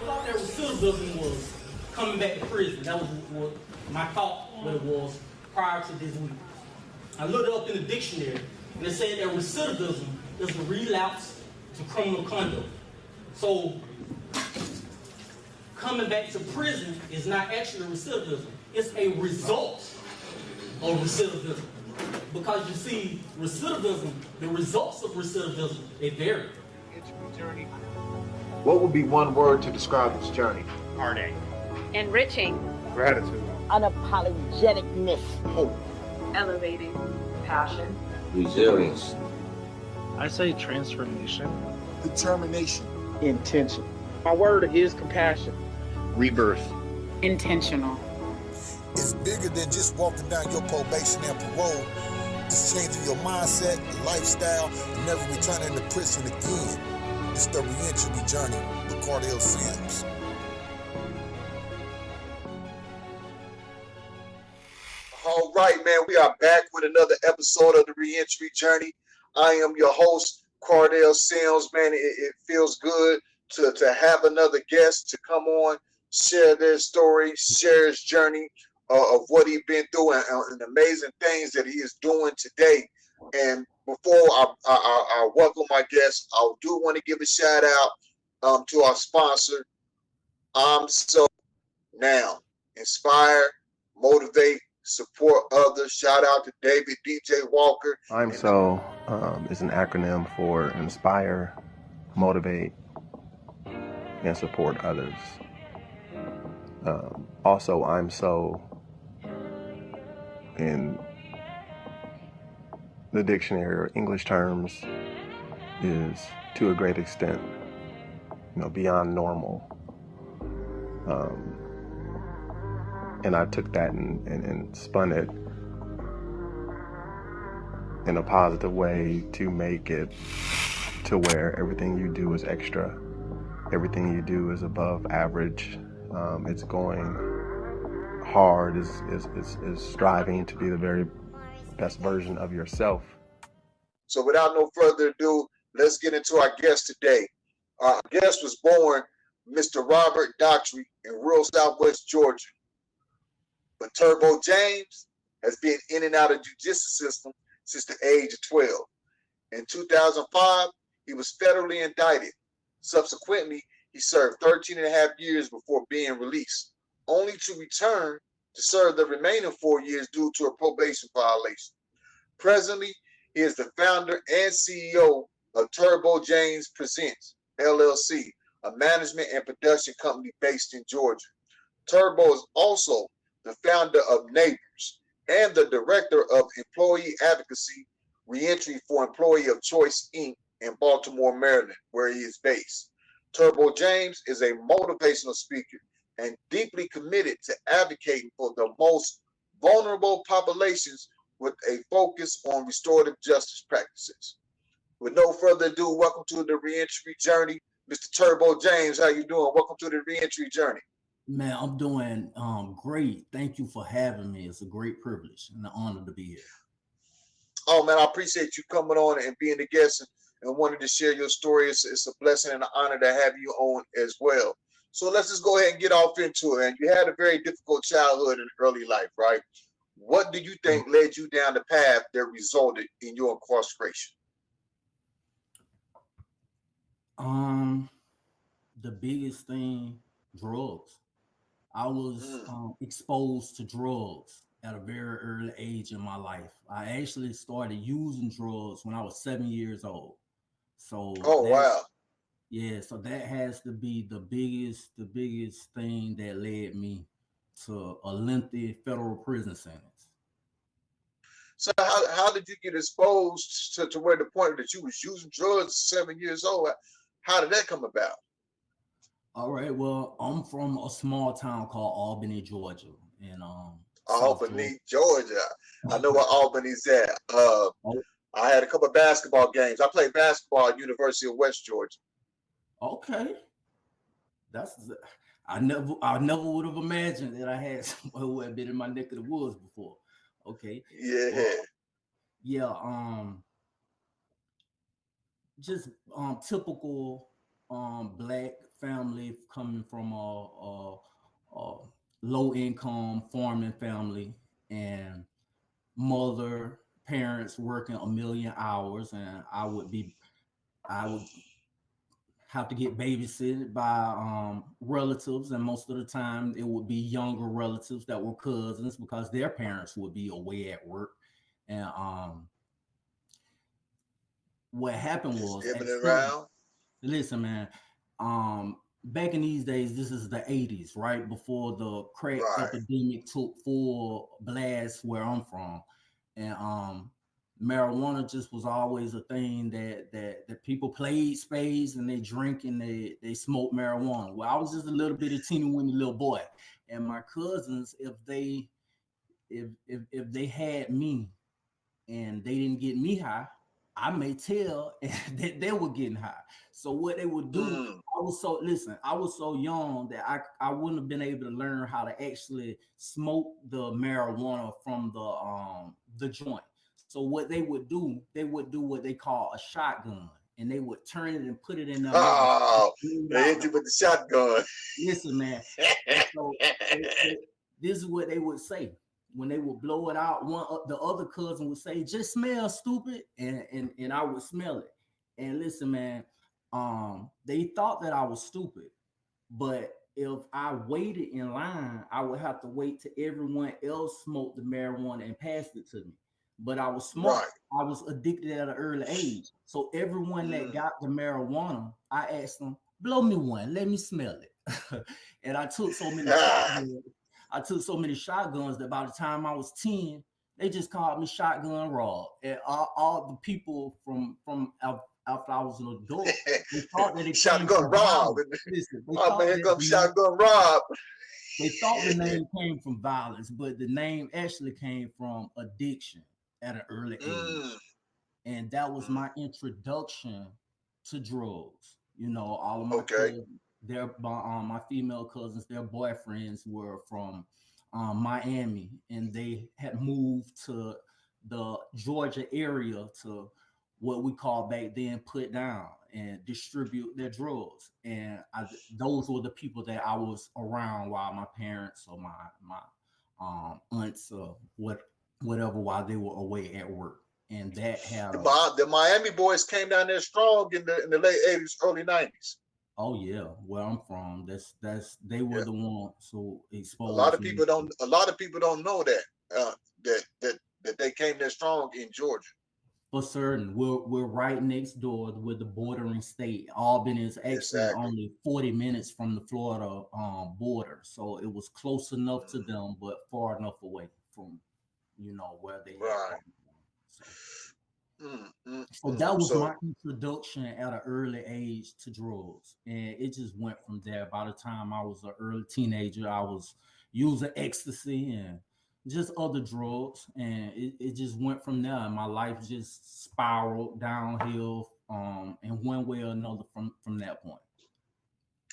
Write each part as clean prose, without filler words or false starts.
thought that recidivism was coming back to prison. That was what my thought what it was prior to this week. I looked it up in the dictionary, and it said that recidivism is a relapse to criminal conduct. So coming back to prison is not actually recidivism. It's a result of recidivism. Because you see, recidivism, the results of recidivism, they vary. What would be one word to describe this journey? Heartache. Enriching. Gratitude. Unapologeticness. Hope. Elevating. Passion. Resilience. I say transformation. Determination. Intention. My word is compassion. Rebirth. Intentional. It's bigger than just walking down your probation and parole. It's changing your mindset, lifestyle, and never returning to prison again. It's the Reentry journey with Cardell Sims. All right, man, we are back with another episode of the Reentry Journey. I am your host, Cardell Sims, man. It feels good to have another guest to come on, share their story, share his journey of what he's been through and amazing things that he is doing today. And before I welcome my guest, I do want to give a shout out to our sponsor, So Now. Inspire, motivate, support others. Shout out to David DJ Walker. I'm So is an acronym for inspire, motivate, and support others. Also, I'm so in the dictionary or English terms is to a great extent, beyond normal. And I took that and spun it in a positive way to make it to where everything you do is extra. Everything you do is above average. It's going hard, is striving to be the very best version of yourself. So without no further ado, let's get into our guest today. Our guest was born Mr. Robert Doctrie in rural Southwest Georgia. But Turbo James has been in and out of the judicial system since the age of 12. In 2005, he was federally indicted. Subsequently, he served 13 and a half years before being released, only to return to serve the remaining 4 years due to a probation violation. Presently, he is the founder and CEO of Turbo James Presents, LLC, a management and production company based in Georgia. Turbo is also the founder of Neighbors and the Director of Employee Advocacy, Reentry for Employee of Choice, Inc. in Baltimore, Maryland, where he is based. Turbo James is a motivational speaker and deeply committed to advocating for the most vulnerable populations with a focus on restorative justice practices. With no further ado, welcome to the Reentry Journey. Mr. Turbo James, how you doing? Welcome to the Reentry Journey. Man, I'm doing great. Thank you for having me. It's a great privilege and an honor to be here. Oh, man, I appreciate you coming on and being a guest and wanting to share your story. It's a blessing and an honor to have you on as well. So let's just go ahead and get off into it. And you had a very difficult childhood and early life, right? What do you think led you down the path that resulted in your incarceration? The biggest thing, drugs. I was exposed to drugs at a very early age in my life. I actually started using drugs when I was 7 years old. So wow. Yeah, so that has to be the biggest thing that led me to a lengthy federal prison sentence. So how did you get exposed to where the point that you was using drugs at 7 years old? How did that come about? All right, well, I'm from a small town called Albany, Georgia. And Albany, Georgia. I know where Albany's at. I had a couple of basketball games. I played basketball at University of West Georgia. Okay. I never would have imagined that I had someone who had been in my neck of the woods before. Okay. Yeah. Well, yeah. Just typical black family coming from a low income farming family, and mother parents working a million hours, and I would have to get babysitted by relatives, and most of the time it would be younger relatives that were cousins because their parents would be away at work. And what happened Just was, skipping it around. listen, man, back in these days, this is the 80s, right before the crack Right. epidemic took full blast where I'm from. And marijuana just was always a thing that people played spades, and they drink and they smoke marijuana. Well, I was just a little bitty teeny weeny little boy, and my cousins, if they had me and they didn't get me high, I may tell that they were getting high. So what they would do, I was so young that I wouldn't have been able to learn how to actually smoke the marijuana from the joint. So what they would do what they call a shotgun, and they would turn it and put it in their mouth. Oh, they hit you with the shotgun. Listen, man. So this is what they would say when they would blow it out. The other cousin would say, "Just smell, stupid," and I would smell it. And listen, man, they thought that I was stupid, but if I waited in line, I would have to wait till everyone else smoked the marijuana and passed it to me. But I was smart. Right. I was addicted at an early age. So everyone that got the marijuana, I asked them, "Blow me one, let me smell it." And I took so many shotguns that by the time I was 10, they just called me Shotgun Rob. And all the people from after I was an adult, they thought that it Shotgun Rob. Listen, Oh man, here comes Shotgun Rob. They thought the name came from violence, but the name actually came from addiction at an early age. And that was my introduction to drugs. You know, all of my cousins, my female cousins, their boyfriends were from Miami, and they had moved to the Georgia area to what we call back then put down and distribute their drugs. And those were the people that I was around while my parents or my aunts or whatever, while they were away at work. And that had the Miami boys came down there strong in the late 80s, early 90s. Oh yeah, where I'm from, they were the ones who exposed. A lot of people don't know that that they came there strong in Georgia. For certain, we're right next door with the bordering state. Albany is actually only 40 minutes from the Florida border, so it was close enough to them, but far enough away from where they right. So that was my introduction at an early age to drugs, and it just went from there. By the time I was an early teenager, I was using ecstasy and just other drugs, and it just went from there. And my life just spiraled downhill in one way or another from that point.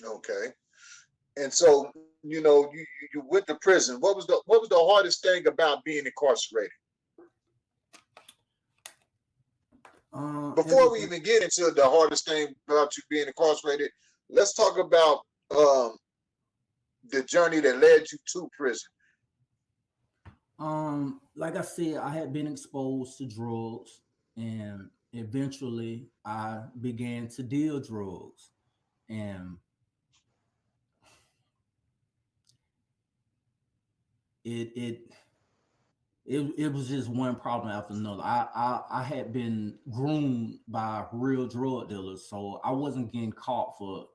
Okay. And so, you went to prison. What was the hardest thing about being incarcerated? Before we even get into the hardest thing about you being incarcerated, let's talk about the journey that led you to prison. Like I said, I had been exposed to drugs, and eventually I began to deal drugs, and it was just one problem after another. I had been groomed by real drug dealers, so I wasn't getting caught for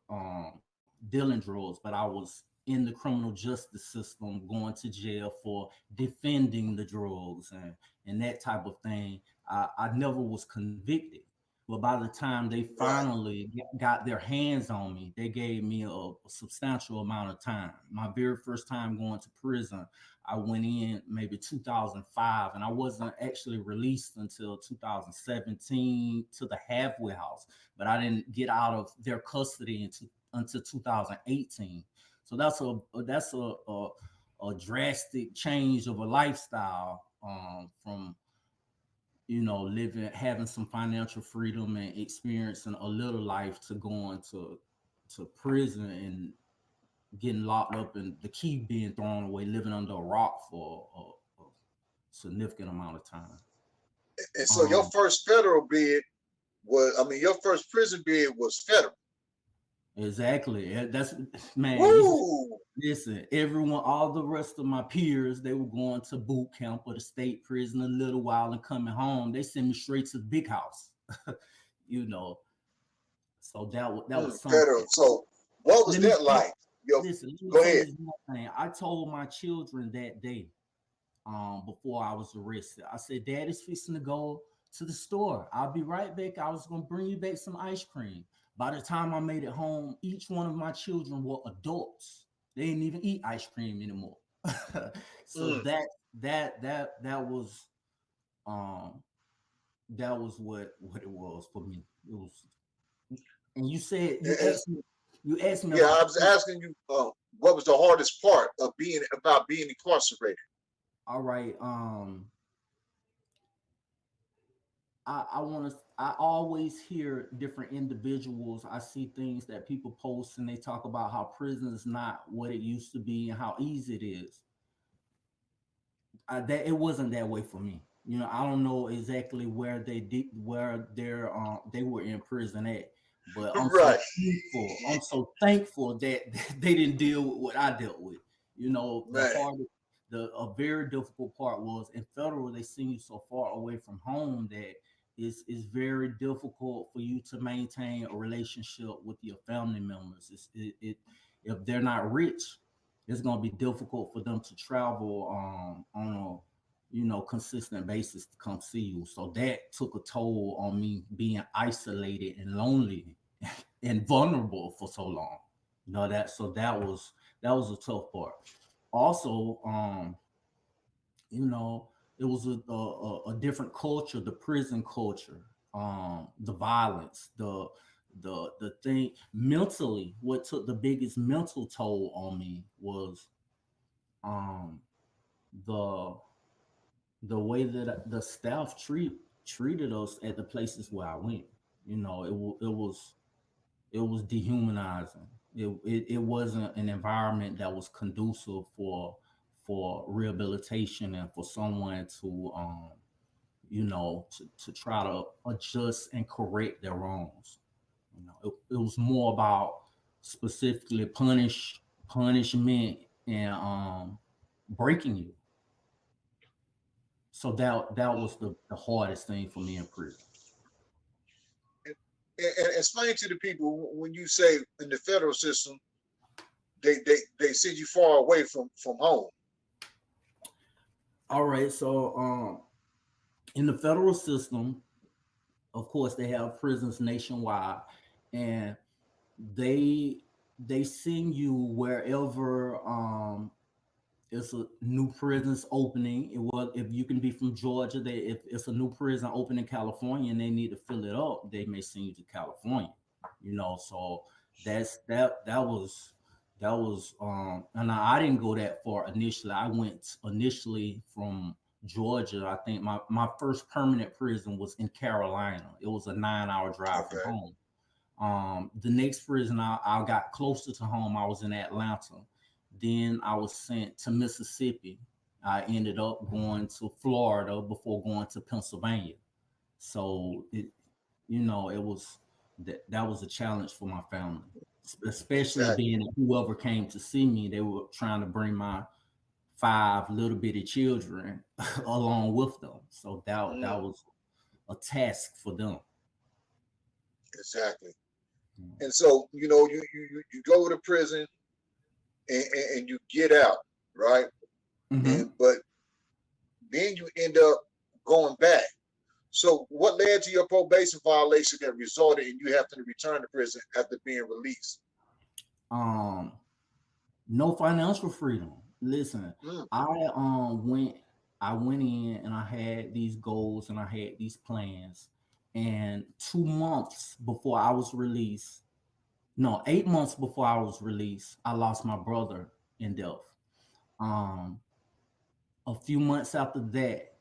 dealing drugs, but I was in the criminal justice system, going to jail for defending the drugs and that type of thing. I never was convicted, but by the time they finally got their hands on me, they gave me a substantial amount of time. My very first time going to prison, I went in maybe 2005, and I wasn't actually released until 2017 to the halfway house, but I didn't get out of their custody until 2018. So that's a drastic change of a lifestyle from having some financial freedom and experiencing a little life to going to to prison and getting locked up and the key being thrown away, living under a rock for a significant amount of time. And so your first federal bid was, I mean, your first prison bid was federal. Exactly. That's, man. Woo! Listen, everyone, all the rest of my peers, they were going to boot camp or the state prison a little while and coming home. They sent me straight to the big house, you know. So that was something. Federal. So what was that like? Listen, go ahead. I told my children that day, before I was arrested, I said, Daddy's fixing to go to the store. I'll be right back. I was going to bring you back some ice cream. By the time I made it home, each one of my children were adults. They didn't even eat ice cream anymore. So that was what it was for me. It was, and you said you asked me. Yeah, I was asking you what was the hardest part of being incarcerated. All right. I always hear different individuals. I see things that people post and they talk about how prison is not what it used to be and how easy it is. That it wasn't that way for me. You know, I don't know exactly where they were in prison at, but I'm so thankful that they didn't deal with what I dealt with. You know, a very difficult part was in federal, they send you so far away from home that it's very difficult for you to maintain a relationship with your family members. If they're not rich, it's going to be difficult for them to travel on a consistent basis to come see you. So that took a toll on me, being isolated and lonely and vulnerable for so long. You know that. So that was a tough part. Also, it was a different culture, the prison culture, the violence, the thing mentally. What took the biggest mental toll on me was the way that the staff treated us at the places where I went. You know, it was dehumanizing. It wasn't an environment that was conducive for rehabilitation and for someone to to try to adjust and correct their wrongs. You know, it was more about specifically punishment and breaking you. So that was the hardest thing for me in prison. And explain to the people, when you say in the federal system, they send you far away from home. All right, so in the federal system, of course, they have prisons nationwide, and they send you wherever it's a new prison's opening. If you can be from Georgia, if it's a new prison open in California and they need to fill it up, they may send you to California. You know, so that was and I didn't go that far initially. I went initially from Georgia. I think my first permanent prison was in Carolina. It was a 9-hour drive from home. The next prison I got closer to home, I was in Atlanta. Then I was sent to Mississippi. I ended up going to Florida before going to Pennsylvania. So it was that was a challenge for my family, especially being whoever came to see me, they were trying to bring my 5 little bitty children along with them. So that was a task for them. Exactly. And so, you go to prison and you get out, right? But then you end up going back. So what led to your probation violation that resulted in you having to return to prison after being released? No financial freedom. Listen, I went in and I had these goals and I had these plans. And 8 months before I was released, I lost my brother in death. A few months after that,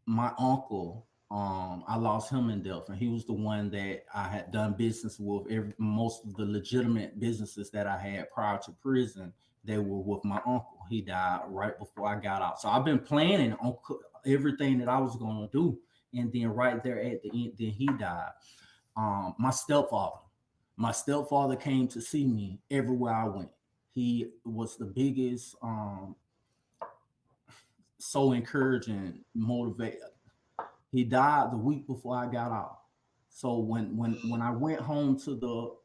my uncle I lost him in death, and he was the one that I had done business with. Most of the legitimate businesses that I had prior to prison, they were with my uncle. He died right before I got out. So I've been planning on everything that I was going to do. And then right there at the end, then he died. My stepfather came to see me everywhere I went. He was the biggest, so encouraging, motivated. He died the week before I got out. So when I went home to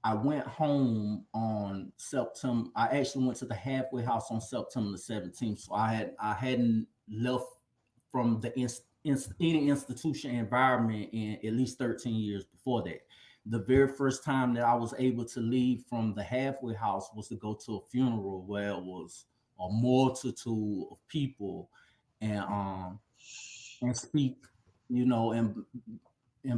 I went home on September. I actually went to the halfway house on September the 17th. So I hadn't left from the any institution environment in at least 13 years before that. The very first time that I was able to leave from the halfway house was to go to a funeral where it was a multitude of people and speak, in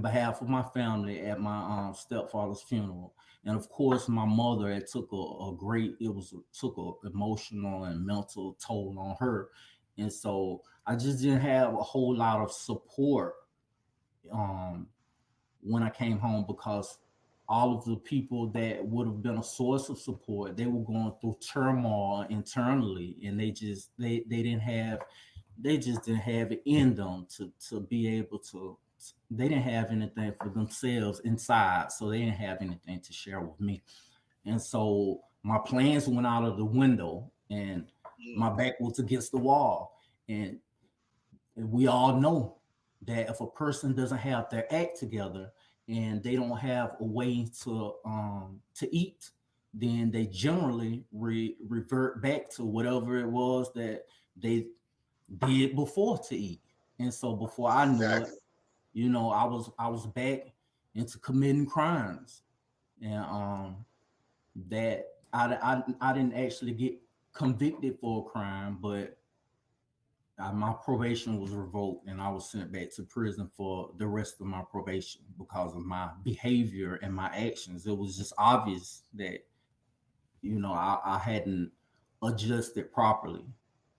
behalf of my family at my stepfather's funeral. And of course, my mother, it took took a emotional and mental toll on her. And so I just didn't have a whole lot of support when I came home, because all of the people that would have been a source of support, they were going through turmoil internally, and they just didn't have it in them to be able to. They didn't have anything for themselves inside, so they didn't have anything to share with me. And so my plans went out of the window, and my back was against the wall. And we all know that if a person doesn't have their act together and they don't have a way to eat, then they generally revert back to whatever it was that they did before to eat. And so before I knew it, I was back into committing crimes, and that I didn't actually get convicted for a crime, but my probation was revoked, and I was sent back to prison for the rest of my probation because of my behavior and my actions. It was just obvious that I hadn't adjusted properly,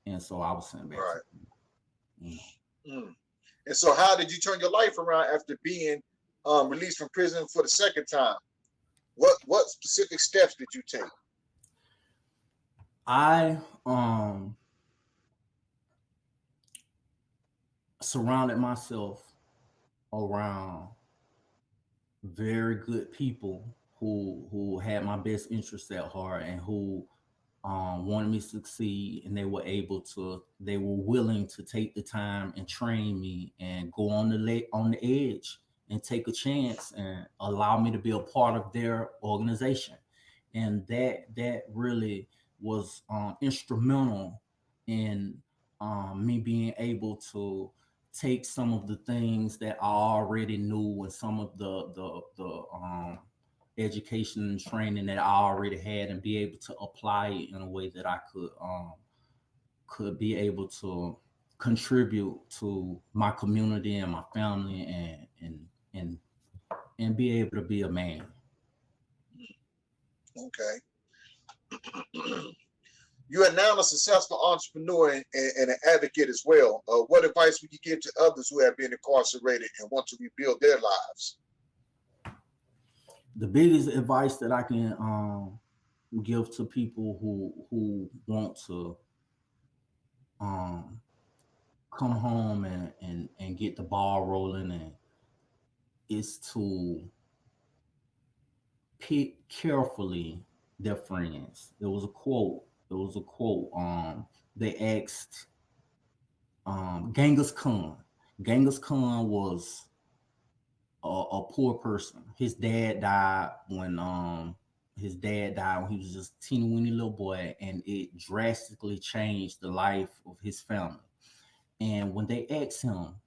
and so I was sent back. Right. And so, how did you turn your life around after being released from prison for the second time? What specific steps did you take? I surrounded myself around very good people who had my best interests at heart and who wanted me to succeed, and they were willing to take the time and train me and go on the edge and take a chance and allow me to be a part of their organization. And that really was instrumental in me being able to take some of the things that I already knew and some of the education and training that I already had, and be able to apply it in a way that I could be able to contribute to my community and my family, and be able to be a man. Okay. You are now a successful entrepreneur and an advocate as well. What advice would you give to others who have been incarcerated and want to rebuild their lives? The biggest advice that I can give to people who want to come home and get the ball rolling and is to pick carefully their friends. There was a quote. They asked Genghis Khan. Genghis Khan was a poor person. His dad died when he was just a teeny weeny little boy, and it drastically changed the life of his family. And when they asked him,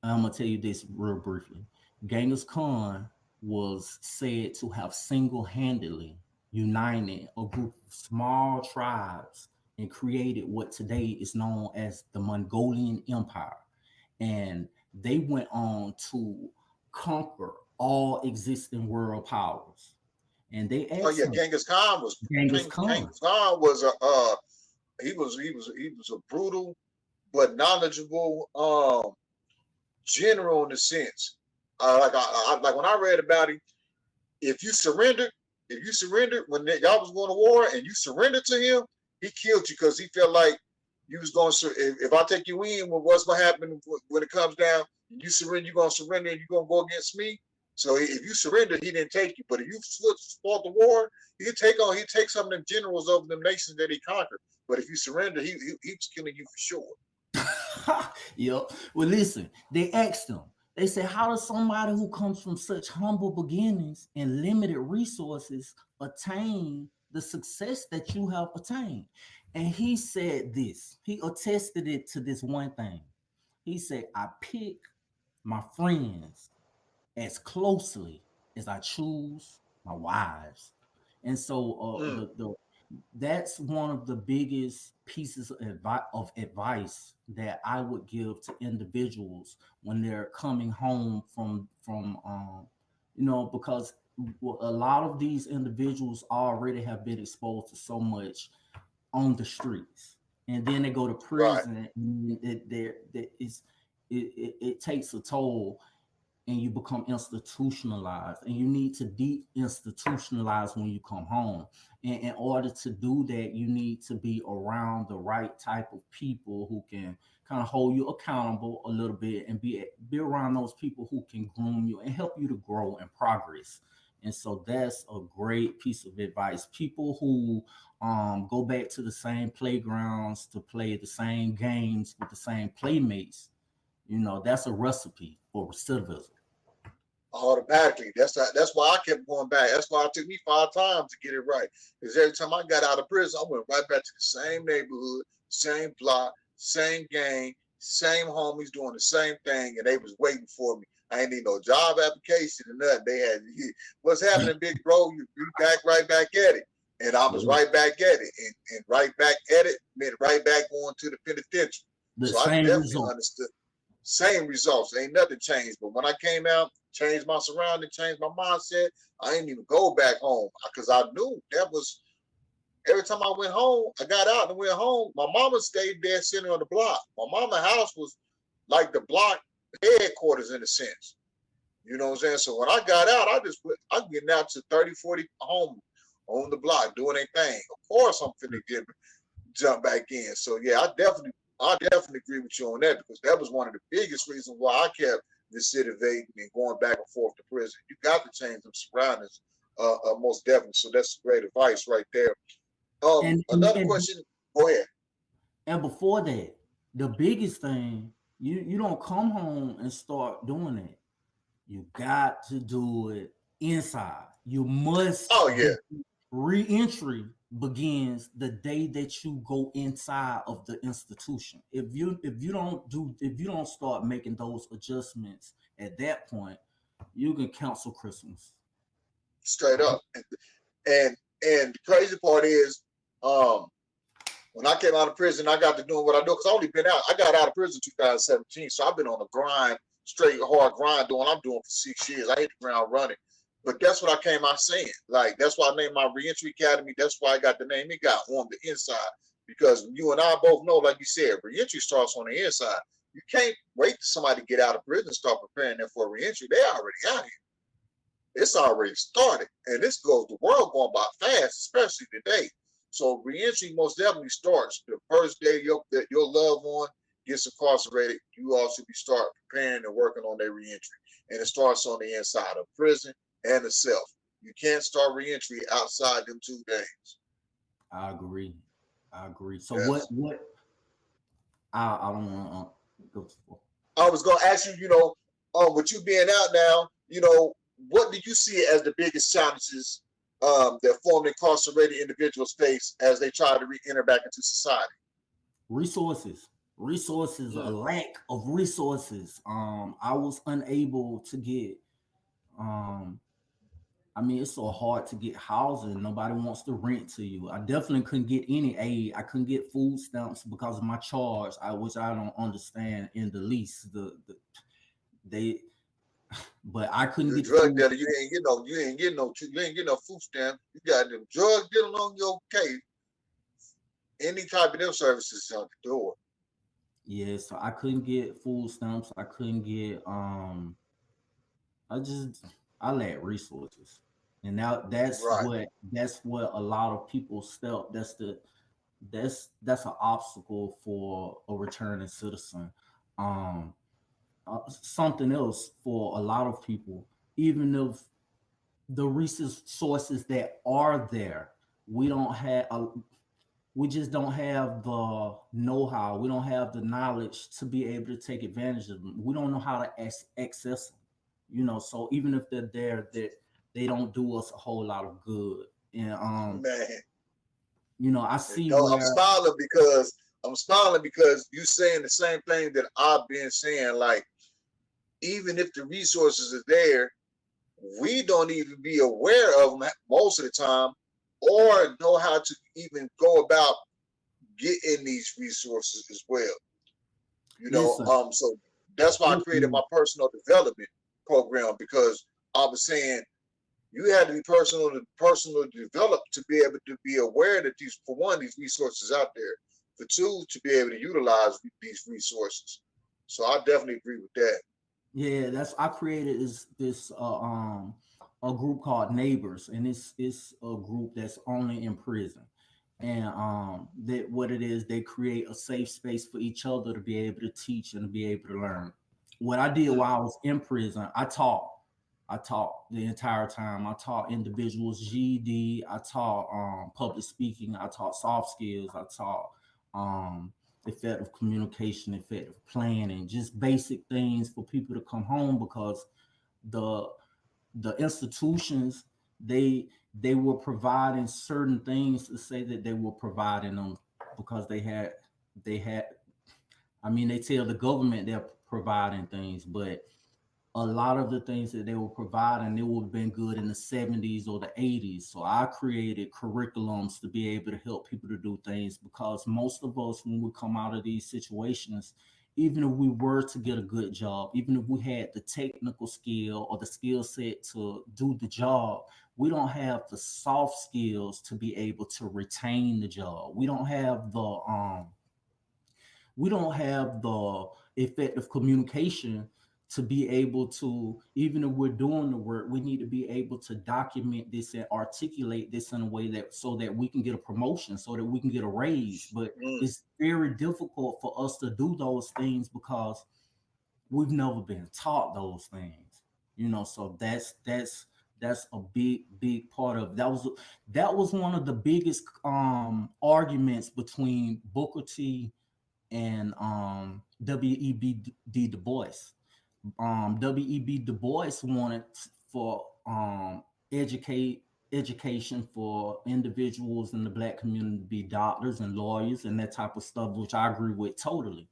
I'm gonna tell you this real briefly. Genghis Khan was said to have single-handedly united a group of small tribes and created what today is known as the Mongolian Empire. And they went on to conquer all existing world powers. And they asked him, Genghis Khan was Genghis Khan. Genghis Khan was he was a brutal but knowledgeable, general in a sense. Like when I read about him, if you surrendered when y'all was going to war and you surrendered to him, he killed you because he felt like you was going to. If I take you in, what's going to happen when it comes down? You surrender, you're going to surrender, and you're going to go against me. So if you surrendered, he didn't take you. But if you fought the war, he'd take some of them generals over them nations that he conquered. But if you surrender, he was killing you for sure. Yep. Well, listen, they asked him. They said, how does somebody who comes from such humble beginnings and limited resources attain the success that you have attained? And he said this. He attested it to this one thing. He said, I pick my friends as closely as I choose my wives. And so that's one of the biggest pieces of advice that I would give to individuals when they're coming home from because a lot of these individuals already have been exposed to so much on the streets, and then they go to prison, right. And it takes a toll, and you become institutionalized, and you need to de-institutionalize when you come home. And in order to do that, you need to be around the right type of people who can kind of hold you accountable a little bit, and be around those people who can groom you and help you to grow and progress. And so that's a great piece of advice. People who go back to the same playgrounds to play the same games with the same playmates, that's a recipe for recidivism. Automatically. That's why I kept going back. That's why it took me 5 times to get it right. Because every time I got out of prison, I went right back to the same neighborhood, same block, same gang, same homies doing the same thing, and they was waiting for me. I ain't need no job application or nothing. They had, what's happening, big bro? You back right back at it. And I was right back at it. And right back at it meant right back going to the penitentiary. So I definitely understood. Same results. Ain't nothing changed. But when I came out, changed my surroundings, changed my mindset, I didn't even go back home because I knew that was, every time I went home, I got out and went home. My mama stayed dead center on the block. My mama's house was like the block headquarters in a sense. You know what I'm saying? So when I got out, I'm getting out to 30, 40 homes on the block doing their thing. Of course, I'm finna jump back in. So yeah, I definitely agree with you on that, because that was one of the biggest reasons why I kept recidivating and going back and forth to prison. You got to change them surroundings, most definitely. So that's great advice right there. Another question. Go ahead. And before that, the biggest thing, you don't come home and start doing it. You got to do it inside. You must. Oh yeah. Reentry begins the day that you go inside of the institution. If you don't start making those adjustments at that point, you can cancel Christmas. Straight up. And the crazy part is, when I came out of prison, I got to doing what I do, because I only been out. I got out of prison in 2017, so I've been on a grind, straight hard grind, doing what I'm doing for 6 years. I hit the ground running. But that's what I came out saying. Like, that's why I named my Reentry Academy. That's why I got the name it got, on the inside. Because you and I both know, like you said, reentry starts on the inside. You can't wait for somebody to get out of prison and start preparing them for reentry. They already out here. It's already started. And the world going by fast, especially today. So reentry most definitely starts the first day your loved one gets incarcerated. You all should be start preparing and working on their reentry. And it starts on the inside of prison and the self. You can't start reentry outside them 2 days. I agree. So yes. what I don't want to go for. I was going to ask you, with you being out now, what do you see as the biggest challenges that formerly incarcerated individuals face as they try to re-enter back into society? Resources, a lack of resources. I was unable to get, it's so hard to get housing. Nobody wants to rent to you. I definitely couldn't get any aid. I couldn't get food stamps because of my charge, which I don't understand in the lease. But I couldn't get drug dealer. You ain't getting no food stamp. You got them drug dealing on your case. Any type of them services on the door. Yeah, so I couldn't get food stamps. I couldn't get I just I lack resources. And now Right, that's what a lot of people step. That's an obstacle for a returning citizen. Um Something else for a lot of people, even if the resources that are there, we don't have we just don't have the know-how. We don't have the knowledge to be able to take advantage of them. We don't know how to access them. So even if they're there, that they don't do us a whole lot of good. And man. I You see know, where I'm smiling because you saying the same thing that I've been saying. Like, even if the resources are there, we don't even be aware of them most of the time, or know how to even go about getting these resources as well. listen, So that's why I created listen, my personal development program, because I was saying you had to be personal developed to be able to be aware that these, for one, these resources out there, for two, to be able to utilize these resources. So I definitely agree with that. yeah, that's I created this a group called Neighbors, and it's a group that's only in prison. And that what it is, they create a safe space for each other to be able to teach and to be able to learn. What I did while I was in prison, I taught the entire time. I taught individuals GED. I taught public speaking. I taught soft skills. I taught um, effective communication, effective planning, just basic things for people to come home, because the the institutions, they were providing certain things to say that they were providing them, because they had I mean, they tell the government they're providing things, but a lot of the things that they were providing, it would have been good in the 70s or the 80s. So I created curriculums to be able to help people to do things, because most of us, when we come out of these situations, even if we were to get a good job, even if we had the technical skill or the skill set to do the job, we don't have the soft skills to be able to retain the job. We don't have the effective communication to be able to, even if we're doing the work, we need to be able to document this and articulate this in a way that, so that we can get a promotion, so that we can get a raise. But Mm, it's very difficult for us to do those things, because we've never been taught those things. So that's a big part of that was one of the biggest arguments between Booker T and W.E.B. Du Bois. W.E.B. Du Bois wanted for education for individuals in the black community to be doctors and lawyers and that type of stuff, which I agree with totally.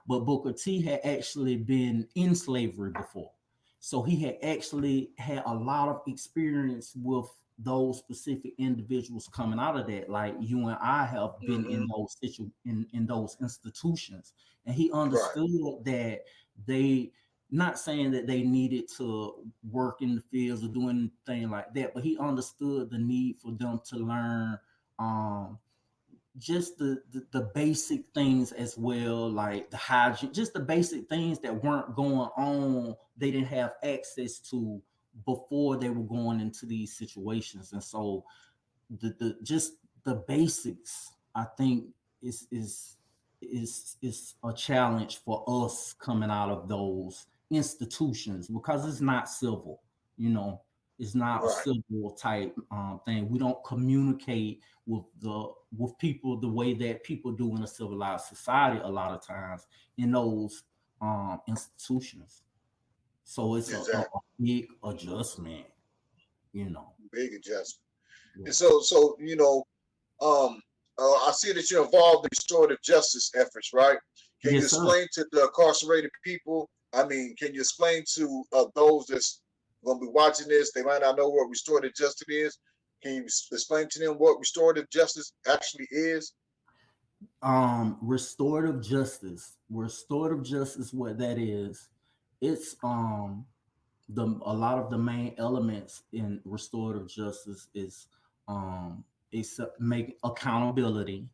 But Booker T had actually been in slavery before. So he had actually had a lot of experience with those specific individuals coming out of that, like you and I have been in mhm. in those institutions. And he Right. understood that they, not saying that they needed to work in the fields or do anything like that, but he understood the need for them to learn um just the basic things as well, like the hygiene, just the basic things that weren't going on, they didn't have access to before they were going into these situations. And so the just the basics, I think, is a challenge for us coming out of those institutions, because it's not civil, you know, it's not a Right. civil type thing. We don't communicate with people the way that people do in a civilized society a lot of times in those institutions. So it's a Exactly. big adjustment, you know. Big adjustment. Yeah. And so um, I see that you're involved in restorative justice efforts, right? Can you Yes, sir. explain to the incarcerated people? I mean, can you explain to those that's going to be watching this? They might not know what restorative justice is. Can you explain to them what restorative justice actually is? Restorative justice, what that is, it's the a lot of the main elements in restorative justice is it's make accountability,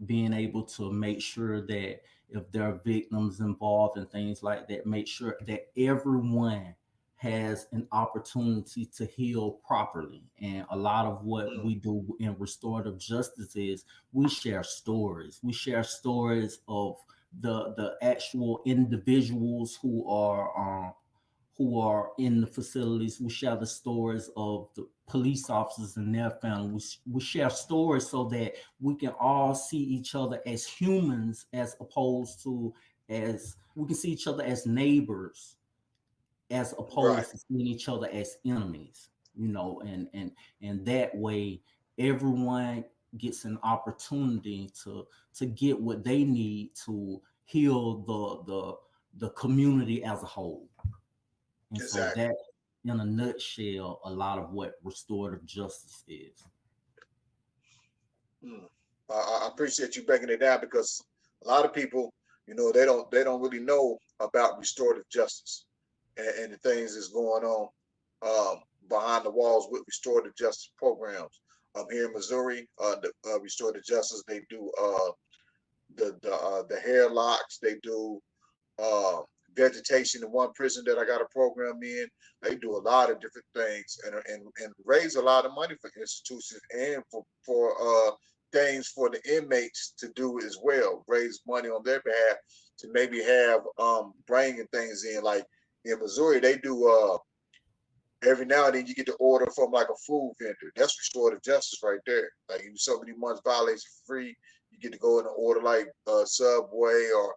being able to make sure that if there are victims involved and things like that, make sure that everyone has an opportunity to heal properly. And a lot of what we do in restorative justice is we share stories. We share stories of the actual individuals who are in the facilities. We share the stories of the police officers and their families. We share stories so that we can all see each other as humans, as opposed to as we can see each other as neighbors, as Right. opposed to seeing each other as enemies. And that way everyone gets an opportunity to get what they need to heal the community as a whole. And so Exactly. that, in a nutshell, a lot of what restorative justice is. I appreciate you breaking it down, because a lot of people, they don't really know about restorative justice and the things that's going on behind the walls with restorative justice programs. Here in Missouri, the restorative justice, they do the hair locks, they do uh, vegetation. In one prison that I got a program in, they do a lot of different things and raise a lot of money for institutions and for things for the inmates to do as well. Raise money on their behalf to maybe have bringing things in. Like in Missouri, they do every now and then you get to order from like a food vendor. That's restorative justice right there. Like you so many months violation free, you get to go in and order like Subway or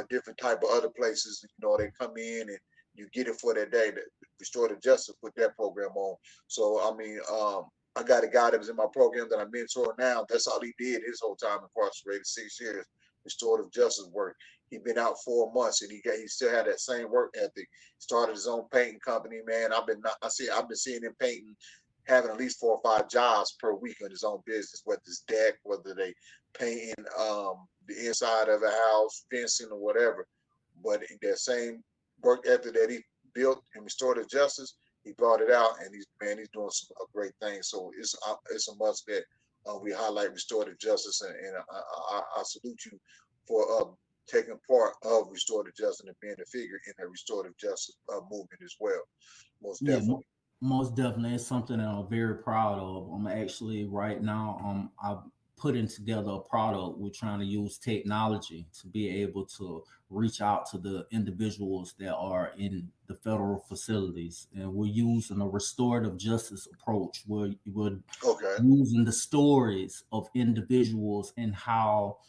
different type of other places. They come in and you get it for that day. That restorative justice put that program on. So I mean, I got a guy that was in my program that I mentor now. That's all he did his whole time incarcerated, 6 years, restorative justice work. He'd been out 4 months and he still had that same work ethic. Started his own painting company, man. I've been seeing him painting, having at least 4 or 5 jobs per week in his own business, whether it's deck, whether they painting the inside of a house, fencing or whatever. But in that same work ethic that he built in restorative justice, he brought it out, and he's doing some great things. So it's a must that we highlight restorative justice, and I salute you for taking part of restorative justice and being a figure in the restorative justice movement as well. Most Yeah, definitely. most definitely. It's something that I'm very proud of. I'm actually right now, I'm putting together a product. We're trying to use technology to be able to reach out to the individuals that are in the federal facilities. And we're using a restorative justice approach where we're Okay. using the stories of individuals and how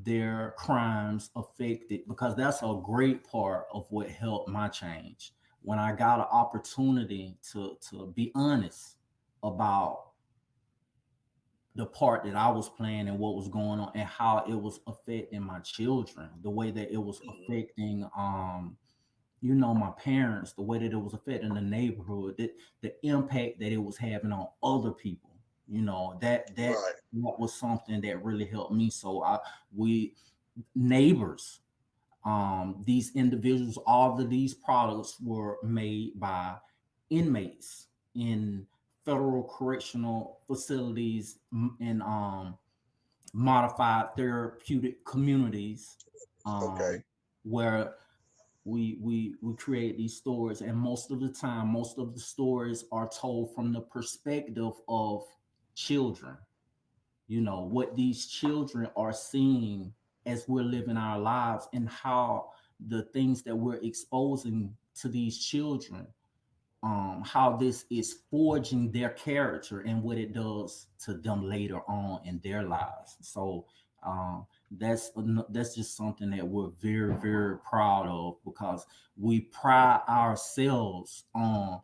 their crimes affected, because that's a great part of what helped my change. When I got an opportunity to be honest about the part that I was playing and what was going on and how it was affecting my children, the way that it was affecting my parents, the way that it was affecting the neighborhood, the impact that it was having on other people. That Right. was something that really helped me. So we neighbors, these individuals, all of these products were made by inmates in federal correctional facilities and modified therapeutic communities, Okay. where we create these stories. And most of the time, most of the stories are told from the perspective of children. What these children are seeing as we're living our lives, and how the things that we're exposing to these children, how this is forging their character and what it does to them later on in their lives. So that's just something that we're very, very proud of, because we pride ourselves on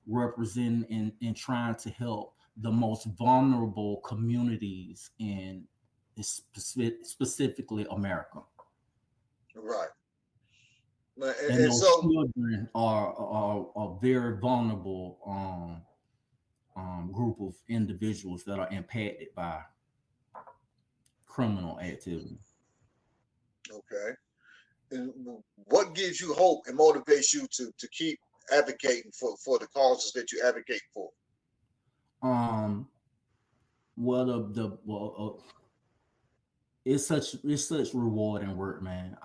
representing and trying to help the most vulnerable communities in specifically America. Right. And And those so, children are a very vulnerable group of individuals that are impacted by criminal activity. okay. And what gives you hope and motivates you to keep advocating for the causes that you advocate for? Um, well, it's such rewarding work, man.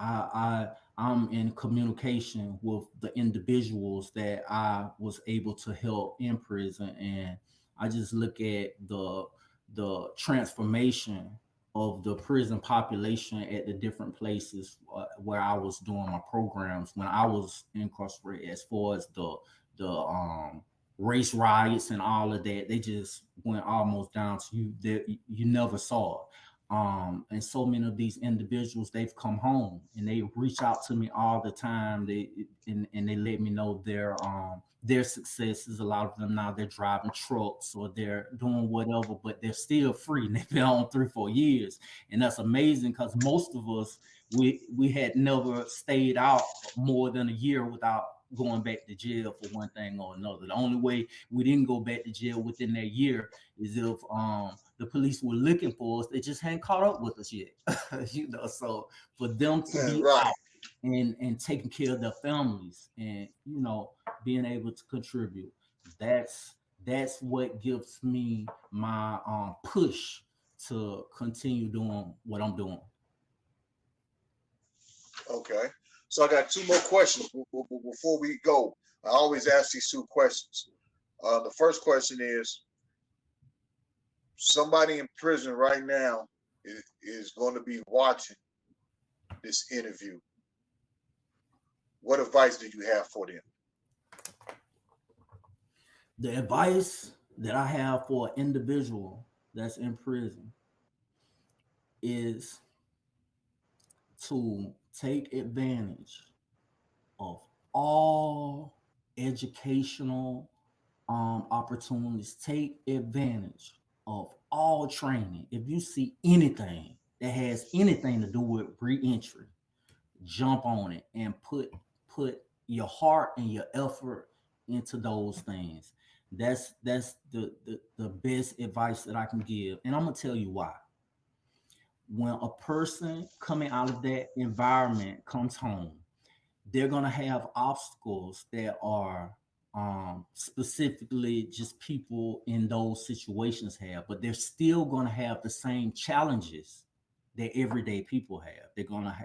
I'm in communication with the individuals that I was able to help in prison, and I just look at the transformation of the prison population at the different places where I was doing my programs when I was incarcerated, as far as the race riots and all of that. They just went almost down to you that you never saw. And so many of these individuals, they've come home and they reach out to me all the time. And they let me know their successes. A lot of them now, they're driving trucks or they're doing whatever, but they're still free and they've been on 3-4 years. And that's amazing, because most of us, we had never stayed out more than a year without going back to jail for one thing or another. The only way we didn't go back to jail within that year is if the police were looking for us. They just hadn't caught up with us yet. So for them to be Right. out and taking care of their families and being able to contribute, that's what gives me my push to continue doing what I'm doing. Okay. So I got 2 more questions before we go. I always ask these 2 questions. The first question is, somebody in prison right now is going to be watching this interview. What advice do you have for them? The advice that I have for an individual that's in prison is to take advantage of all educational opportunities. Take advantage of all training. If you see anything that has anything to do with reentry, jump on it and put your heart and your effort into those things. That's the best advice that I can give. And I'm gonna tell you why. When a person coming out of that environment comes home, they're gonna have obstacles that are specifically just people in those situations have, but they're still gonna have the same challenges that everyday people have. They're gonna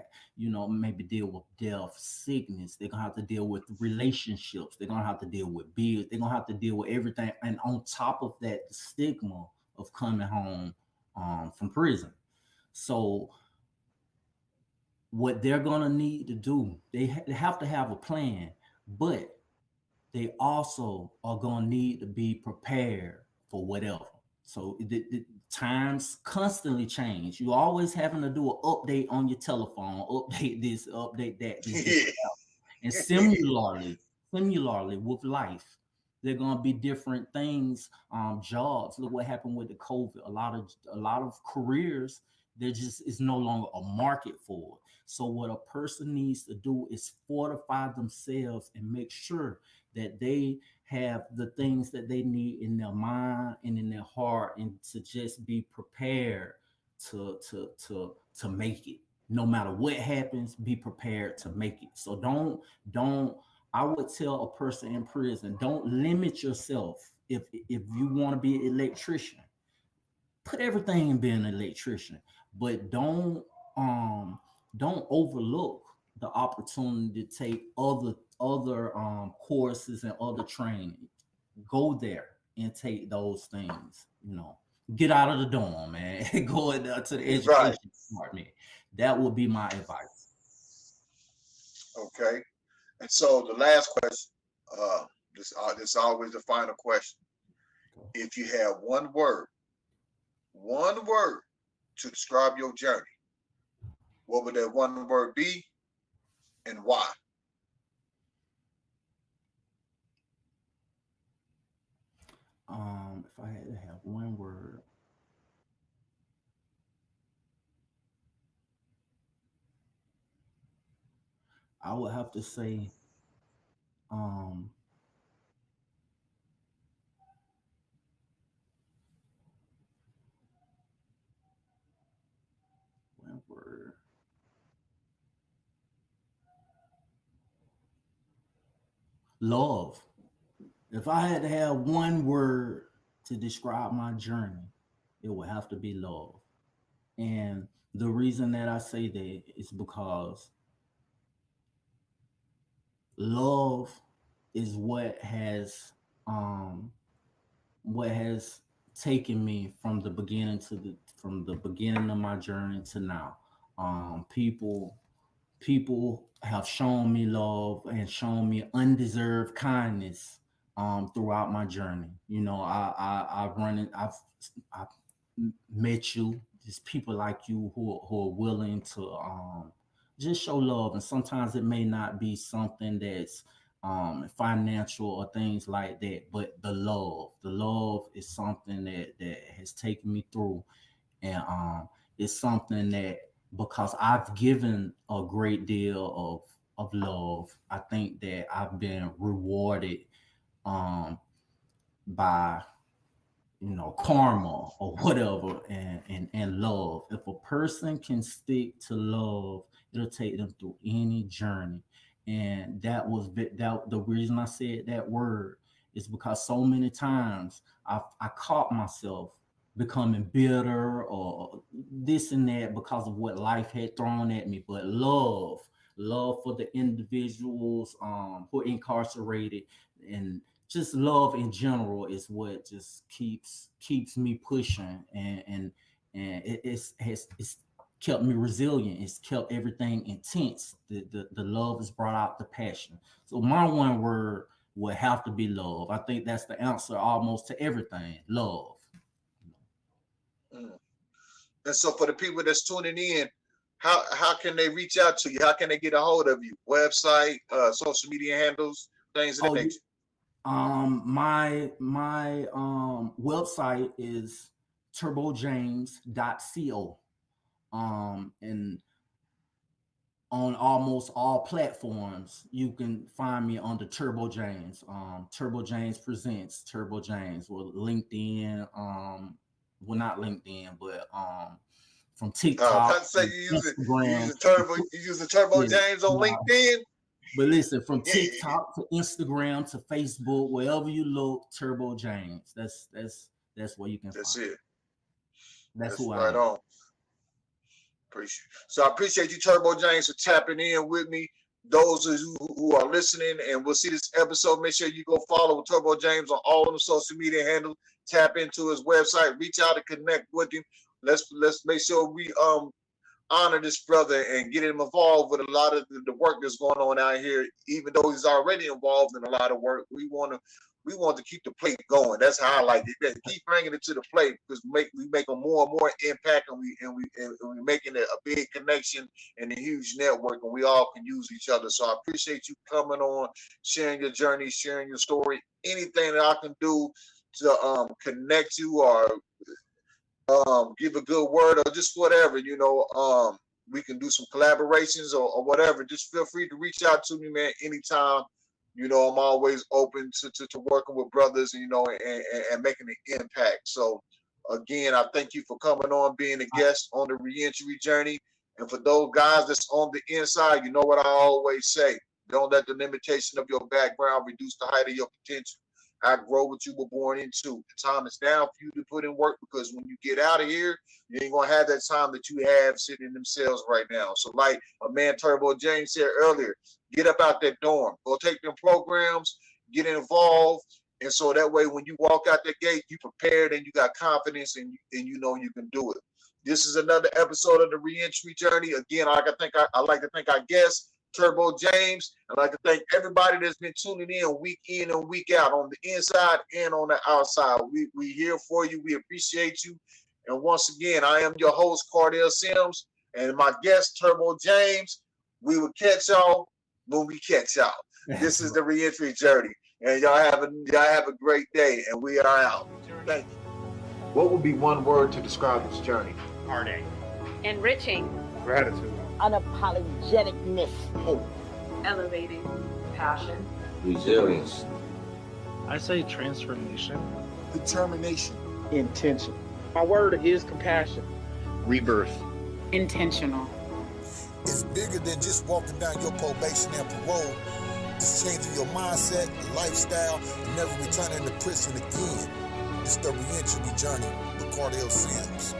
maybe deal with death, sickness. They're gonna have to deal with relationships. They're gonna have to deal with bills. They're gonna have to deal with everything. And on top of that, the stigma of coming home from prison. So what they're gonna need to do, they have to have a plan, but they also are gonna need to be prepared for whatever. So the times constantly change. You always having to do an update on your telephone, update this, update that. And similarly with life, there are gonna be different things. Jobs. Look what happened with the COVID. A lot of careers, there just is no longer a market for it. So what a person needs to do is fortify themselves and make sure that they have the things that they need in their mind and in their heart, and to just be prepared to make it. No matter what happens, be prepared to make it. So don't I would tell a person in prison, don't limit yourself. If you want to be an electrician, put everything in being an electrician, but don't overlook the opportunity to take other courses and other training. Go there and take those things. Get out of the dorm, man. Go to the education Right. department. That would be my advice. Okay. And so the last question, this is always the final question. If you have one word to describe your journey, what would that one word be, and why? If I had to have one word, I would have to say one word. Love. If I had to have one word to describe my journey, it would have to be love. And the reason that I say that is because love is what has taken me from the beginning of my journey to now. People have shown me love and shown me undeserved kindness throughout my journey. You know, I've met you, just people like you who are willing to just show love, and sometimes it may not be something that's financial or things like that, but the love is something that has taken me through, and it's something that, because I've given a great deal of love, I think that I've been rewarded by, you know, karma or whatever, and love. If a person can stick to love, it'll take them through any journey. And the reason I said that word is because so many times I caught myself becoming bitter or this and that because of what life had thrown at me. But love for the individuals who are incarcerated, and just love in general is what just keeps me pushing, and it's kept me resilient. It's kept everything intense. The love has brought out the passion. So my one word would have to be love. I think that's the answer almost to everything. Love. And so for the people that's tuning in, how can they reach out to you? How can they get a hold of you? Website, social media handles, things of that nature. My website is turbojames.co. And on almost all platforms, you can find me under Turbo James. Turbo James presents Turbo James, or LinkedIn. Well, not LinkedIn, but from TikTok. I'd say you use Turbo James on LinkedIn. But listen, from TikTok to Instagram to Facebook, wherever you look, Turbo James. That's where you can find it. That's who right I am. On. So I appreciate you, Turbo James, for tapping in with me. Those of you who are listening and will see this episode, make sure you go follow Turbo James on all of the social media handles. Tap into his website, reach out and connect with him. Let's make sure we honor this brother and get him involved with a lot of the work that's going on out here. Even though he's already involved in a lot of work, we want to keep the plate going. That's how I like it. Keep bringing it to the plate, because we make a more and more impact, and we're making a big connection and a huge network, and we all can use each other. So I appreciate you coming on, sharing your journey, sharing your story. Anything that I can do to connect you or give a good word or just whatever, we can do some collaborations or whatever. Just feel free to reach out to me, man, anytime. I'm always open to working with brothers, and making an impact. So again, I thank you for coming on, being a guest on the reentry journey. And for those guys that's on the inside, you know what I always say: don't let the limitation of your background reduce the height of your potential. Outgrow what you were born into. The time is now for you to put in work, because when you get out of here, you ain't gonna have that time that you have sitting in them cells right now. So like a man Turbo James said earlier, get up out that dorm, go take them programs, get involved, and so that way when you walk out the gate, you prepared and you got confidence, and you know you can do it. This is another episode of the reentry journey. Again, I like to thank our guests, Turbo James. I'd like to thank everybody that's been tuning in and week out, on the inside and on the outside. We here for you. We appreciate you. And once again, I am your host, Cardell Sims, and my guest, Turbo James. We will catch y'all when we catch y'all. This is the reentry journey, and y'all have a great day. And we are out. Thank you. What would be one word to describe this journey? Heartache. Enriching. Gratitude. Unapologeticness. Hope. Elevating. Passion. Resilience. I say transformation. Determination. Intention. My word is compassion. Rebirth. Intentional. It's bigger than just walking down your probation and parole. It's changing your mindset, lifestyle, and never returning to prison again. It's the reentry journey with Cardell Sims.